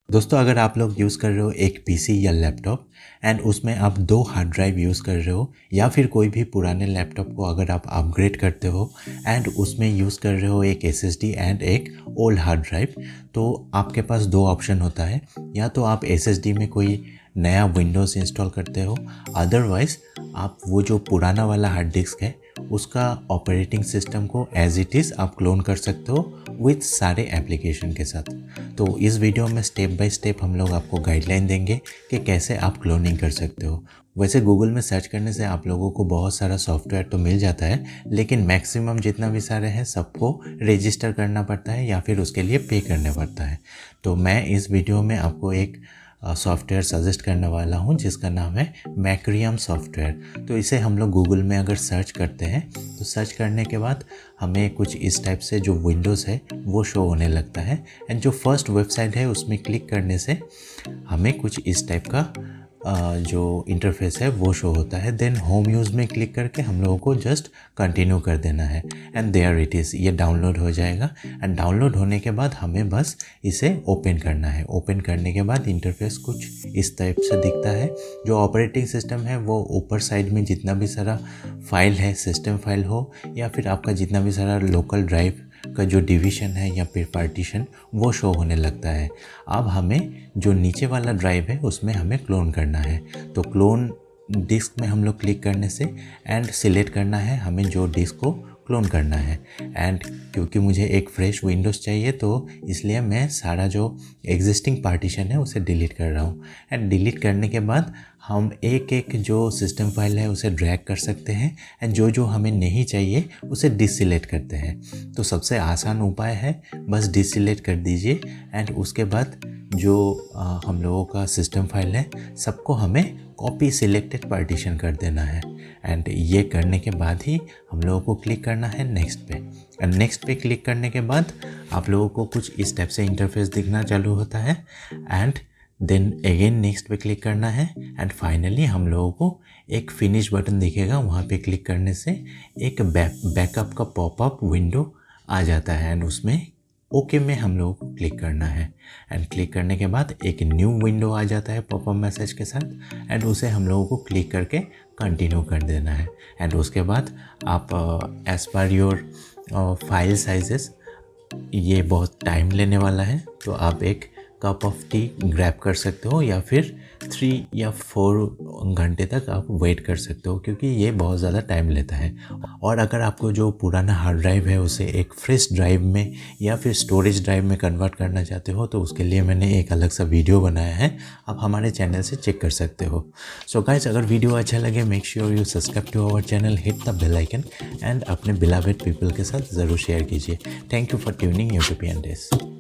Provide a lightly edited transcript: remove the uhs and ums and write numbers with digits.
दोस्तों, अगर आप लोग यूज़ कर रहे हो एक पीसी या लैपटॉप एंड उसमें आप 2 हार्ड ड्राइव यूज़ कर रहे हो या फिर कोई भी पुराने लैपटॉप को अगर आप अपग्रेड करते हो एंड उसमें यूज़ कर रहे हो एक एसएसडी एंड एक ओल्ड हार्ड ड्राइव, तो आपके पास 2 ऑप्शन होता है। या तो आप एसएसडी में कोई नया विंडोज़ इंस्टॉल करते हो, अदरवाइज़ आप वो जो पुराना वाला हार्ड डिस्क है उसका ऑपरेटिंग सिस्टम को एज़ इट इज़ आप क्लोन कर सकते हो विथ सारे एप्लीकेशन के साथ। तो इस वीडियो में स्टेप बाय स्टेप हम लोग आपको गाइडलाइन देंगे कि कैसे आप क्लोनिंग कर सकते हो। वैसे गूगल में सर्च करने से आप लोगों को बहुत सारा सॉफ्टवेयर तो मिल जाता है, लेकिन मैक्सिमम जितना भी सारे हैं सबको रजिस्टर करना पड़ता है या फिर उसके लिए पे करना पड़ता है। तो मैं इस वीडियो में आपको एक सॉफ्टवेयर सजेस्ट करने वाला हूँ जिसका नाम है मैक्रियम सॉफ्टवेयर। तो इसे हम लोग गूगल में अगर सर्च करते हैं तो सर्च करने के बाद हमें कुछ इस टाइप से जो विंडोज़ है वो शो होने लगता है एंड जो फर्स्ट वेबसाइट है उसमें क्लिक करने से हमें कुछ इस टाइप का जो इंटरफेस है वो शो होता है। देन होम यूज़ में क्लिक करके हम लोगों को जस्ट कंटिन्यू कर देना है एंड देयर इट इज़, ये डाउनलोड हो जाएगा। एंड डाउनलोड होने के बाद हमें बस इसे ओपन करना है। ओपन करने के बाद इंटरफेस कुछ इस टाइप से दिखता है। जो ऑपरेटिंग सिस्टम है वो ऊपर साइड में जितना भी सारा फाइल है, सिस्टम फाइल हो या फिर आपका जितना भी सारा लोकल ड्राइव का जो डिवीज़न है या फिर पार्टीशन, वो शो होने लगता है। अब हमें जो नीचे वाला ड्राइव है उसमें हमें क्लोन करना है। तो क्लोन डिस्क में हम लोग क्लिक करने से एंड सिलेक्ट करना है हमें जो डिस्क को क्लोन करना है। एंड क्योंकि मुझे एक फ्रेश विंडोज़ चाहिए तो इसलिए मैं सारा जो एग्जिस्टिंग पार्टीशन है उसे डिलीट कर रहा हूँ। एंड डिलीट करने के बाद हम एक एक जो सिस्टम फाइल है उसे ड्रैग कर सकते हैं एंड जो जो हमें नहीं चाहिए उसे डिसलेक्ट करते हैं। तो सबसे आसान उपाय है बस डिसलेक्ट कर दीजिए एंड उसके बाद जो हम लोगों का सिस्टम फाइल है सबको हमें कॉपी सिलेक्टेड पार्टीशन कर देना है। एंड ये करने के बाद ही हम लोगों को क्लिक करना है नेक्स्ट पे। एंड नेक्स्ट पे क्लिक करने के बाद आप लोगों को कुछ इस टाइप से इंटरफेस दिखना चालू होता है एंड देन अगेन नेक्स्ट पे क्लिक करना है एंड फाइनली हम लोगों को एक फिनिश बटन दिखेगा। वहाँ पे क्लिक करने से एक बैकअप का पॉपअप विंडो आ जाता है एंड उसमें ओके में हम लोगों को क्लिक करना है। एंड क्लिक करने के बाद एक न्यू विंडो आ जाता है पॉपअप मैसेज के साथ एंड उसे हम लोगों को क्लिक करके कंटिन्यू कर देना है। एंड उसके बाद आप as per your file sizes, ये बहुत टाइम लेने वाला है तो आप एक कप ऑफ टी ग्रैब कर सकते हो या फिर 3 या 4 घंटे तक आप वेट कर सकते हो क्योंकि ये बहुत ज़्यादा टाइम लेता है। और अगर आपको जो पुराना हार्ड ड्राइव है उसे एक फ्रेश ड्राइव में या फिर स्टोरेज ड्राइव में कन्वर्ट करना चाहते हो तो उसके लिए मैंने एक अलग सा वीडियो बनाया है, आप हमारे चैनल से चेक कर सकते हो। सो गाइस, अगर वीडियो अच्छा लगे make sure you subscribe to our channel, hit the bell icon and अपने बिलावेड पीपल के साथ ज़रूर शेयर कीजिए। Thank you for tuning YouTubian days.